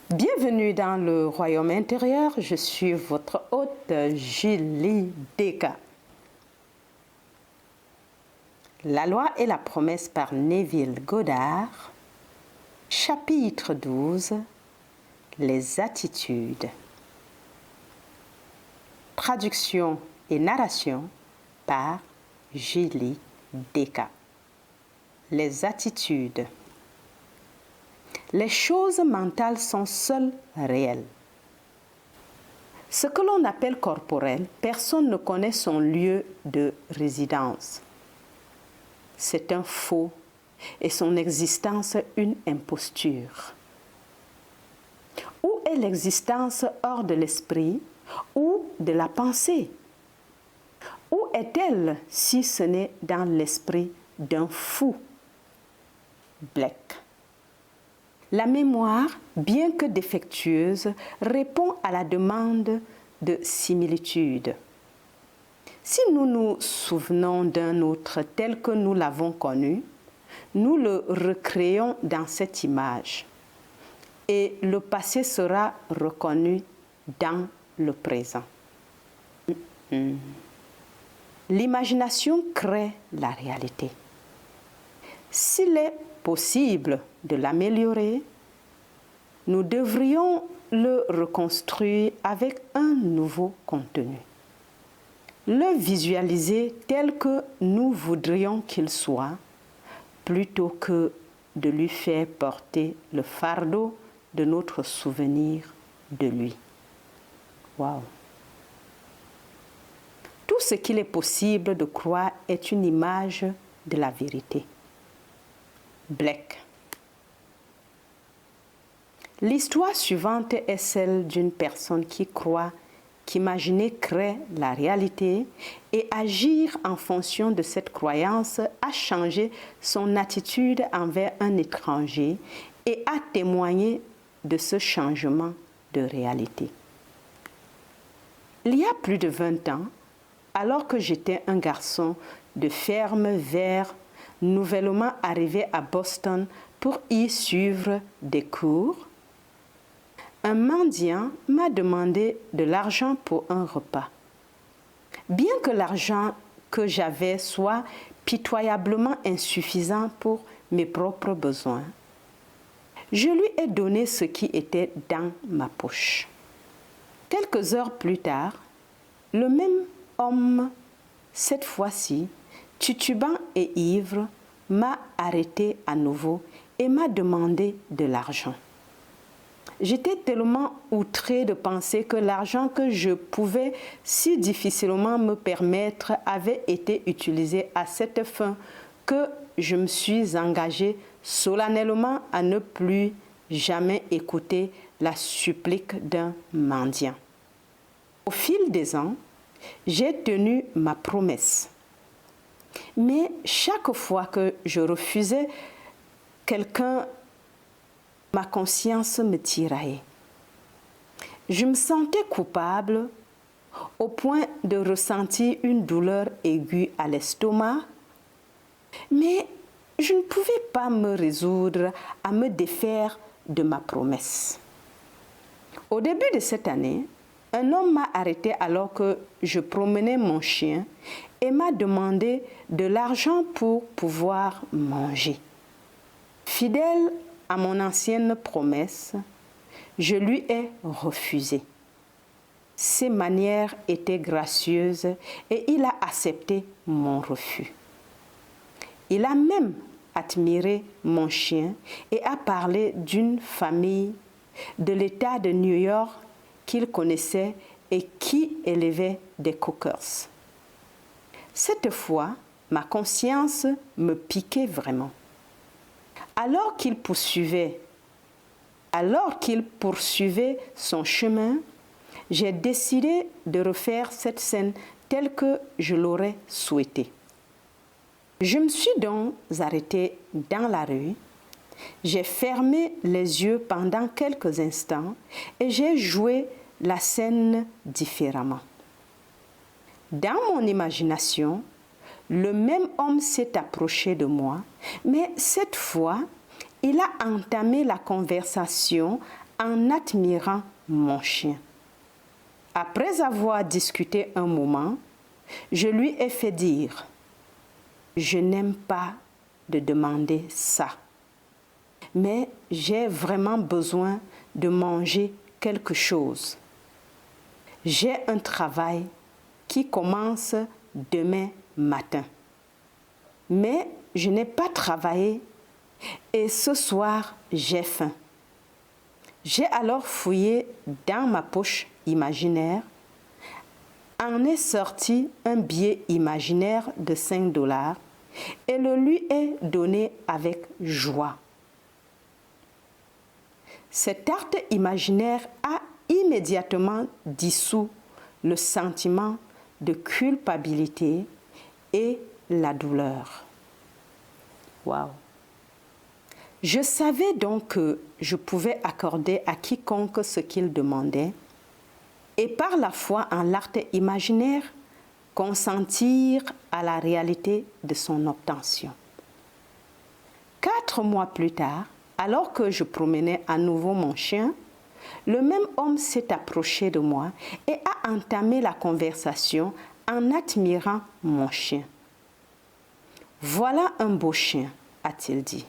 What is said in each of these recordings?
Bienvenue dans le royaume intérieur, je suis votre hôte Julie Deka. La loi et la promesse par Neville Goddard, chapitre 12, les attitudes. Traduction et narration par Julie Deka. Les attitudes. Les choses mentales sont seules réelles. Ce que l'on appelle corporel, personne ne connaît son lieu de résidence. C'est un faux et son existence une imposture. Où est l'existence hors de l'esprit ou de la pensée? Où est-elle si ce n'est dans l'esprit d'un fou? Black. La mémoire, bien que défectueuse, répond à la demande de similitude. Si nous nous souvenons d'un autre tel que nous l'avons connu, nous le recréons dans cette image et le passé sera reconnu dans le présent. L'imagination crée la réalité. S'il est possible de l'améliorer, nous devrions le reconstruire avec un nouveau contenu. Le visualiser tel que nous voudrions qu'il soit, plutôt que de lui faire porter le fardeau de notre souvenir de lui. Wow! Tout ce qu'il est possible de croire est une image de la vérité. Black. L'histoire suivante est celle d'une personne qui croit qu'imaginer crée la réalité et agir en fonction de cette croyance a changé son attitude envers un étranger et a témoigné de ce changement de réalité. Il y a plus de 20 ans, alors que j'étais un garçon de ferme vert nouvellement arrivé à Boston pour y suivre des cours, un mendiant m'a demandé de l'argent pour un repas. Bien que l'argent que j'avais soit pitoyablement insuffisant pour mes propres besoins, je lui ai donné ce qui était dans ma poche. Quelques heures plus tard, le même homme, cette fois-ci, titubant et ivre, m'a arrêté à nouveau et m'a demandé de l'argent. J'étais tellement outrée de penser que l'argent que je pouvais si difficilement me permettre avait été utilisé à cette fin que je me suis engagée solennellement à ne plus jamais écouter la supplique d'un mendiant. Au fil des ans, j'ai tenu ma promesse. Mais chaque fois que je refusais quelqu'un, ma conscience me tiraillait. Je me sentais coupable au point de ressentir une douleur aiguë à l'estomac, mais je ne pouvais pas me résoudre à me défaire de ma promesse. Au début de cette année, un homme m'a arrêté alors que je promenais mon chien et m'a demandé de l'argent pour pouvoir manger. Fidèle à mon ancienne promesse, je lui ai refusé. Ses manières étaient gracieuses et il a accepté mon refus. Il a même admiré mon chien et a parlé d'une famille de l'État de New York qu'il connaissait et qui élevait des cockers. Cette fois, ma conscience me piquait vraiment. Alors qu'il poursuivait son chemin, j'ai décidé de refaire cette scène telle que je l'aurais souhaité. Je me suis donc arrêtée dans la rue, j'ai fermé les yeux pendant quelques instants et j'ai joué la scène différemment. Dans mon imagination, le même homme s'est approché de moi, mais cette fois, il a entamé la conversation en admirant mon chien. Après avoir discuté un moment, je lui ai fait dire « Je n'aime pas de demander ça, mais j'ai vraiment besoin de manger quelque chose. J'ai un travail qui commence demain matin, mais je n'ai pas travaillé et ce soir j'ai faim. » J'ai alors fouillé dans ma poche imaginaire, en ai sorti un billet imaginaire de 5 $ et le lui ai donné avec joie. Cet acte imaginaire a immédiatement dissous le sentiment de culpabilité et la douleur. Waouh! Je savais donc que je pouvais accorder à quiconque ce qu'il demandait et par la foi en l'acte imaginaire, consentir à la réalité de son obtention. 4 mois plus tard, alors que je promenais à nouveau mon chien, le même homme s'est approché de moi et a entamé la conversation en admirant mon chien. « Voilà un beau chien », a-t-il dit.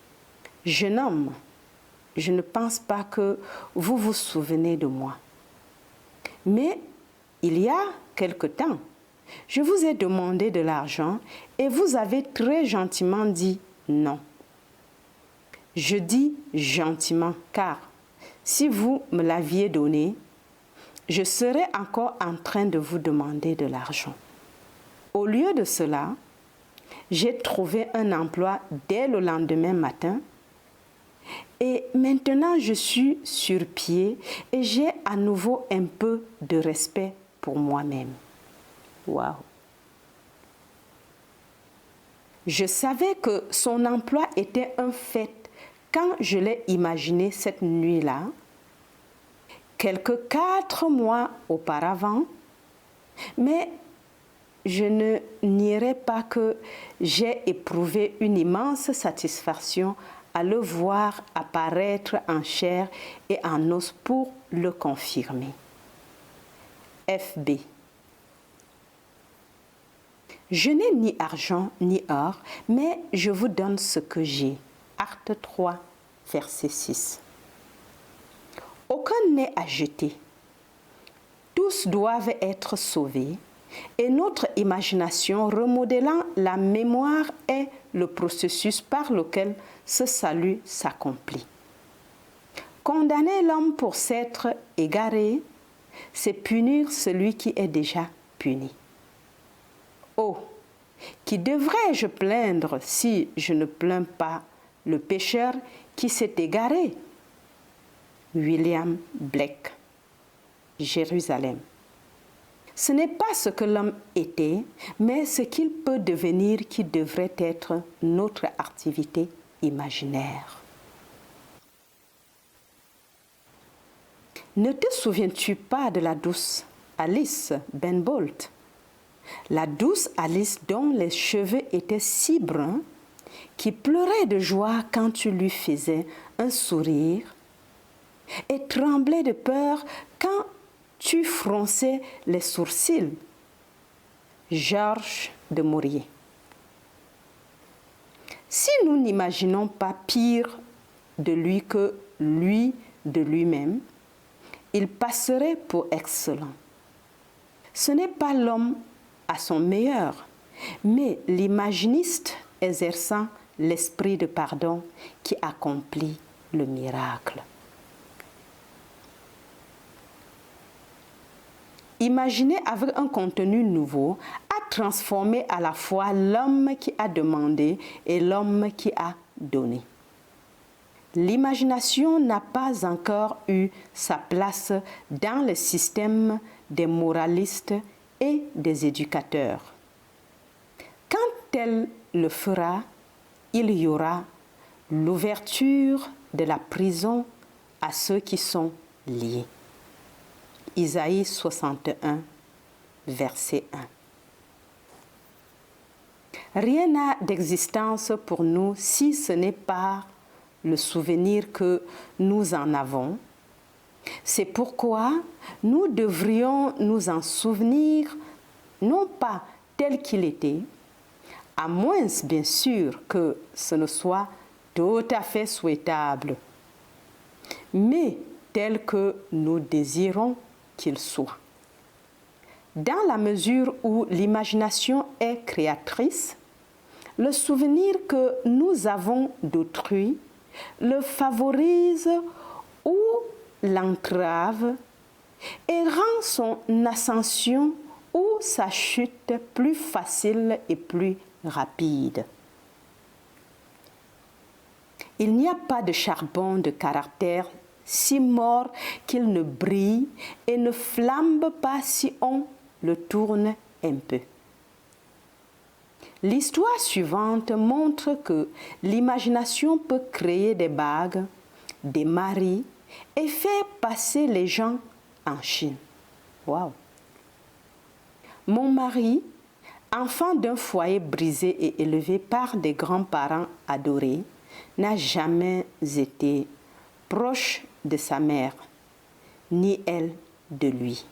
« Jeune homme, je ne pense pas que vous vous souvenez de moi. Mais il y a quelque temps, je vous ai demandé de l'argent et vous avez très gentiment dit non. Je dis gentiment car si vous me l'aviez donné, je serais encore en train de vous demander de l'argent. Au lieu de cela, j'ai trouvé un emploi dès le lendemain matin et maintenant je suis sur pied et j'ai à nouveau un peu de respect pour moi-même. » Waouh! Je savais que son emploi était un fait quand je l'ai imaginé cette nuit-là, quelques 4 mois auparavant, mais je ne nierai pas que j'ai éprouvé une immense satisfaction à le voir apparaître en chair et en os pour le confirmer. FB. Je n'ai ni argent ni or, mais je vous donne ce que j'ai. Acte 3, verset 6. Aucun n'est à jeter. Tous doivent être sauvés et notre imagination remodelant la mémoire est le processus par lequel ce salut s'accomplit. Condamner l'homme pour s'être égaré, c'est punir celui qui est déjà puni. Oh, qui devrais-je plaindre si je ne plains pas le pécheur qui s'est égaré? William Blake, Jérusalem. Ce n'est pas ce que l'homme était, mais ce qu'il peut devenir qui devrait être notre activité imaginaire. Ne te souviens-tu pas de la douce Alice Benbolt? La douce Alice dont les cheveux étaient si bruns, qui pleurait de joie quand tu lui faisais un sourire et tremblait de peur quand tu fronçais les sourcils. Georges de Maurier. Si nous n'imaginons pas pire de lui que lui de lui-même, il passerait pour excellent. Ce n'est pas l'homme à son meilleur, mais l'imaginiste exerçant l'esprit de pardon qui accomplit le miracle. Imaginer avec un contenu nouveau a transformé à la fois l'homme qui a demandé et l'homme qui a donné. L'imagination n'a pas encore eu sa place dans le système des moralistes et des éducateurs. Quand elle le fera, il y aura l'ouverture de la prison à ceux qui sont liés. Isaïe 61, verset 1. Rien n'a d'existence pour nous si ce n'est par le souvenir que nous en avons. C'est pourquoi nous devrions nous en souvenir, non pas tel qu'il était, à moins bien sûr que ce ne soit tout à fait souhaitable, mais tel que nous désirons qu'il soit. Dans la mesure où l'imagination est créatrice, le souvenir que nous avons d'autrui le favorise ou l'entrave et rend son ascension ou sa chute plus facile et plus rapide. Il n'y a pas de charbon de caractère si mort qu'il ne brille et ne flambe pas si on le tourne un peu. L'histoire suivante montre que l'imagination peut créer des bagues, des maris et faire passer les gens en Chine. Waouh! Mon mari, enfant d'un foyer brisé et élevé par des grands-parents adorés, n'a jamais été proche de sa mère, ni elle de lui.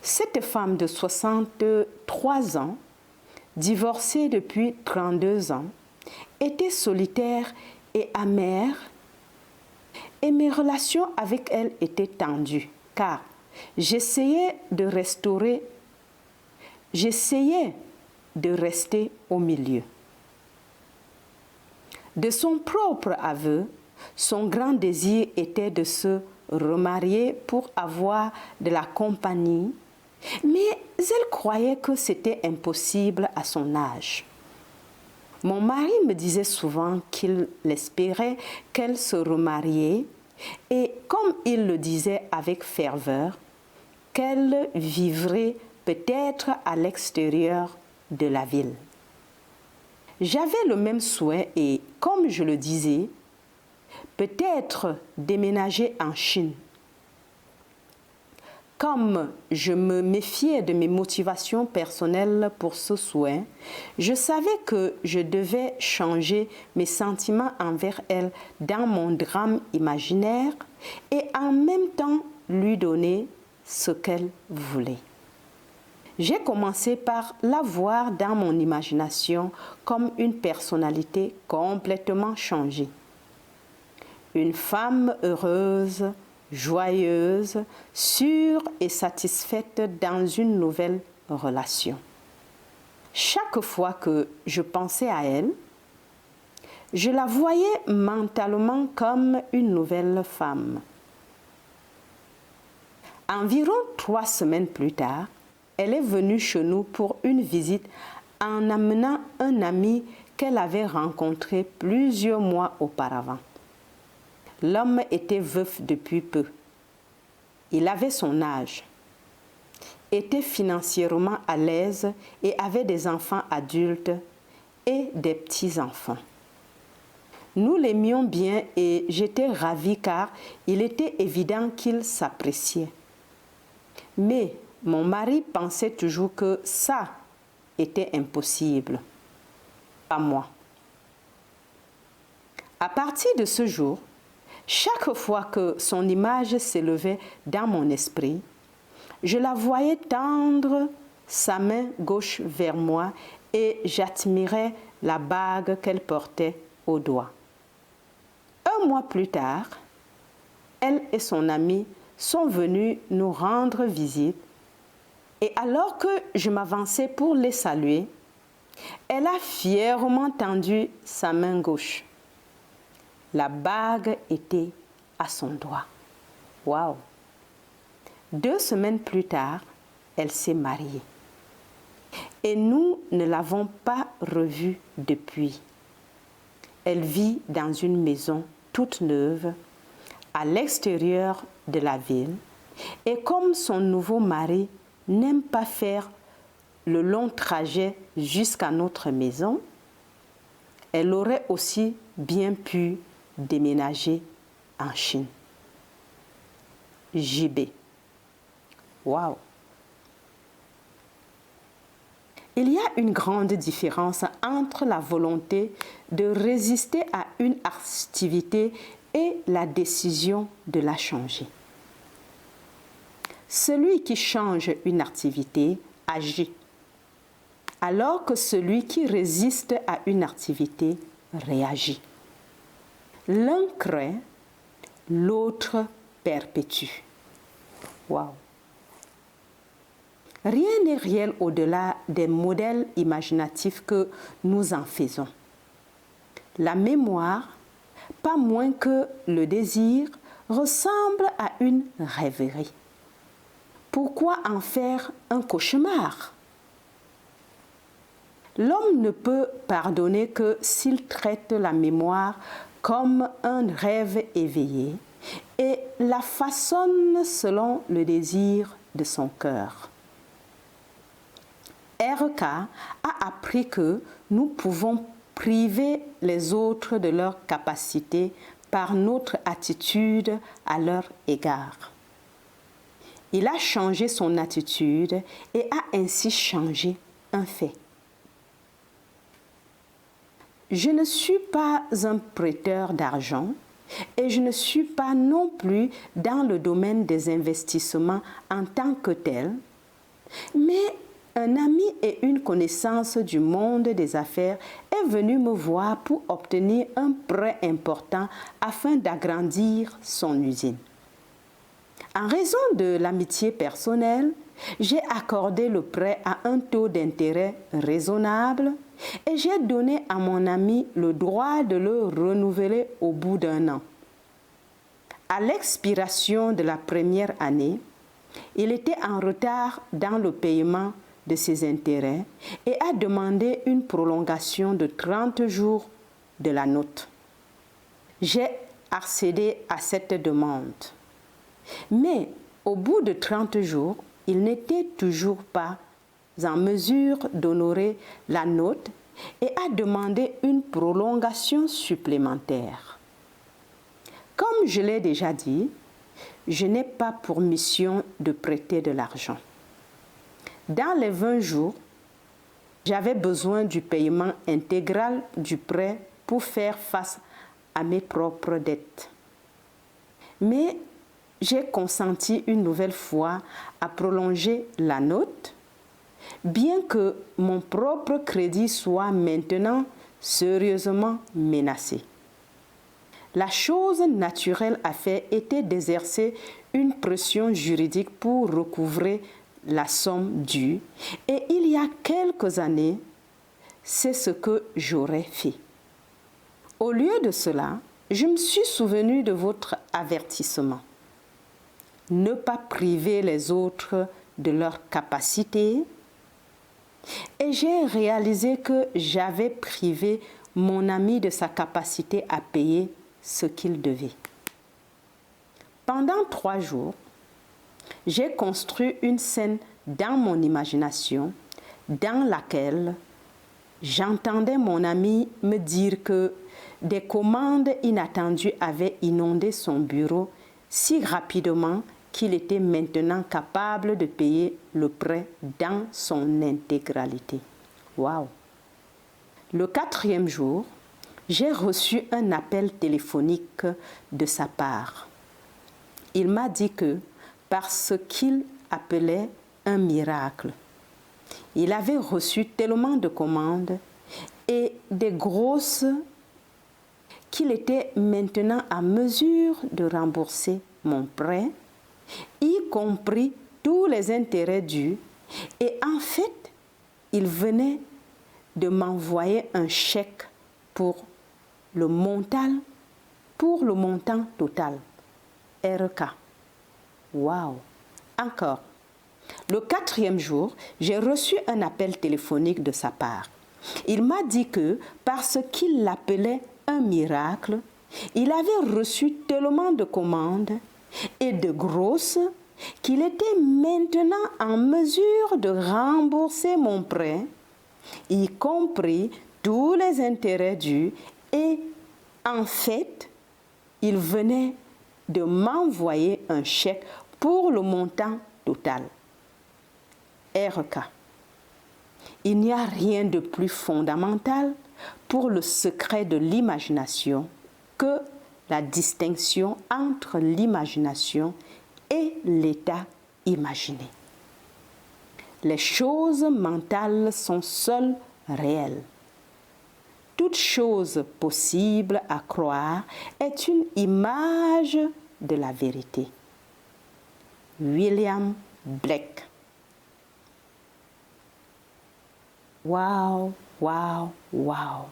Cette femme de 63 ans, divorcée depuis 32 ans, était solitaire et amère, et mes relations avec elle étaient tendues, car j'essayais de rester au milieu. De son propre aveu, son grand désir était de se remarier pour avoir de la compagnie, mais elle croyait que c'était impossible à son âge. Mon mari me disait souvent qu'il espérait qu'elle se remariait et, comme il le disait avec ferveur, qu'elle vivrait peut-être à l'extérieur de la ville. J'avais le même souhait et, comme je le disais, peut-être déménager en Chine. Comme je me méfiais de mes motivations personnelles pour ce souhait, je savais que je devais changer mes sentiments envers elle dans mon drame imaginaire et en même temps lui donner ce qu'elle voulait. J'ai commencé par la voir dans mon imagination comme une personnalité complètement changée. Une femme heureuse, joyeuse, sûre et satisfaite dans une nouvelle relation. Chaque fois que je pensais à elle, je la voyais mentalement comme une nouvelle femme. Environ 3 semaines plus tard, elle est venue chez nous pour une visite en amenant un ami qu'elle avait rencontré plusieurs mois auparavant. L'homme était veuf depuis peu. Il avait son âge, était financièrement à l'aise et avait des enfants adultes et des petits-enfants. Nous l'aimions bien et j'étais ravie car il était évident qu'il s'appréciait. Mais mon mari pensait toujours que ça était impossible. Pas moi. À partir de ce jour, chaque fois que son image s'élevait dans mon esprit, je la voyais tendre sa main gauche vers moi et j'admirais la bague qu'elle portait au doigt. 1 mois plus tard, elle et son ami sont venus nous rendre visite et alors que je m'avançais pour les saluer, elle a fièrement tendu sa main gauche. La bague était à son doigt. Waouh! 2 semaines plus tard, elle s'est mariée. Et nous ne l'avons pas revue depuis. Elle vit dans une maison toute neuve, à l'extérieur de la ville. Et comme son nouveau mari n'aime pas faire le long trajet jusqu'à notre maison, elle aurait aussi bien pu déménager en Chine. JB. Waouh! Il y a une grande différence entre la volonté de résister à une activité et la décision de la changer. Celui qui change une activité agit, alors que celui qui résiste à une activité réagit. L'un crée, l'autre perpétue. Waouh! Rien n'est réel au-delà des modèles imaginatifs que nous en faisons. La mémoire, pas moins que le désir, ressemble à une rêverie. Pourquoi en faire un cauchemar? L'homme ne peut pardonner que s'il traite la mémoire comme un rêve éveillé et la façonne selon le désir de son cœur. RK a appris que nous pouvons priver les autres de leur capacité par notre attitude à leur égard. Il a changé son attitude et a ainsi changé un fait. Je ne suis pas un prêteur d'argent et je ne suis pas non plus dans le domaine des investissements en tant que tel, mais un ami et une connaissance du monde des affaires est venu me voir pour obtenir un prêt important afin d'agrandir son usine. En raison de l'amitié personnelle, j'ai accordé le prêt à un taux d'intérêt raisonnable et j'ai donné à mon ami le droit de le renouveler au bout d'un an. À l'expiration de la première année, il était en retard dans le paiement de ses intérêts et a demandé une prolongation de 30 jours de la note. J'ai accédé à cette demande. Mais au bout de 30 jours, il n'était toujours pas en mesure d'honorer la note et a demandé une prolongation supplémentaire. Comme je l'ai déjà dit, je n'ai pas pour mission de prêter de l'argent. Dans les 20 jours, j'avais besoin du paiement intégral du prêt pour faire face à mes propres dettes. Mais j'ai consenti une nouvelle fois à prolonger la note, bien que mon propre crédit soit maintenant sérieusement menacé. La chose naturelle à faire était d'exercer une pression juridique pour recouvrer la somme due, et il y a quelques années, c'est ce que j'aurais fait. Au lieu de cela, je me suis souvenu de votre avertissement. Ne pas priver les autres de leur capacité, et j'ai réalisé que j'avais privé mon ami de sa capacité à payer ce qu'il devait. Pendant 3 jours, j'ai construit une scène dans mon imagination dans laquelle j'entendais mon ami me dire que des commandes inattendues avaient inondé son bureau si rapidement qu'il était maintenant capable de payer le prêt dans son intégralité. Waouh! Le 4e jour, j'ai reçu un appel téléphonique de sa part. Il m'a dit que, parce qu'il appelait un miracle, il avait reçu tellement de commandes et des grosses qu'il était maintenant à mesure de rembourser mon prêt, y compris tous les intérêts dus, et en fait, il venait de m'envoyer un chèque pour le montant total. RK. Waouh! Encore. Le 4e jour, j'ai reçu un appel téléphonique de sa part. Il m'a dit que, parce qu'il l'appelait un miracle, il avait reçu tellement de commandes et de grosses qu'il était maintenant en mesure de rembourser mon prêt, y compris tous les intérêts dus, et en fait, il venait de m'envoyer un chèque pour le montant total. RK. Il n'y a rien de plus fondamental pour le secret de l'imagination que la distinction entre l'imagination et l'état imaginé. Les choses mentales sont seules réelles. Toute chose possible à croire est une image de la vérité. William Blake. Waouh, waouh, waouh.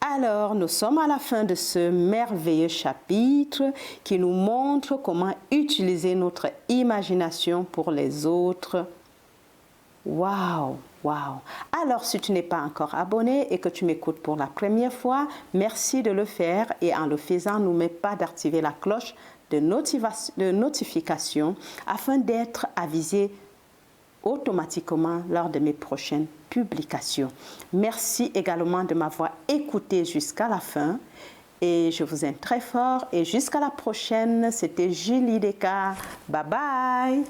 Alors, nous sommes à la fin de ce merveilleux chapitre qui nous montre comment utiliser notre imagination pour les autres. Waouh, waouh. Alors, si tu n'es pas encore abonné et que tu m'écoutes pour la première fois, merci de le faire et en le faisant, n'oublie pas d'activer la cloche de notification afin d'être avisé automatiquement lors de mes prochaines publications. Merci également de m'avoir écouté jusqu'à la fin et je vous aime très fort et jusqu'à la prochaine. C'était Julie Descartes. Bye bye.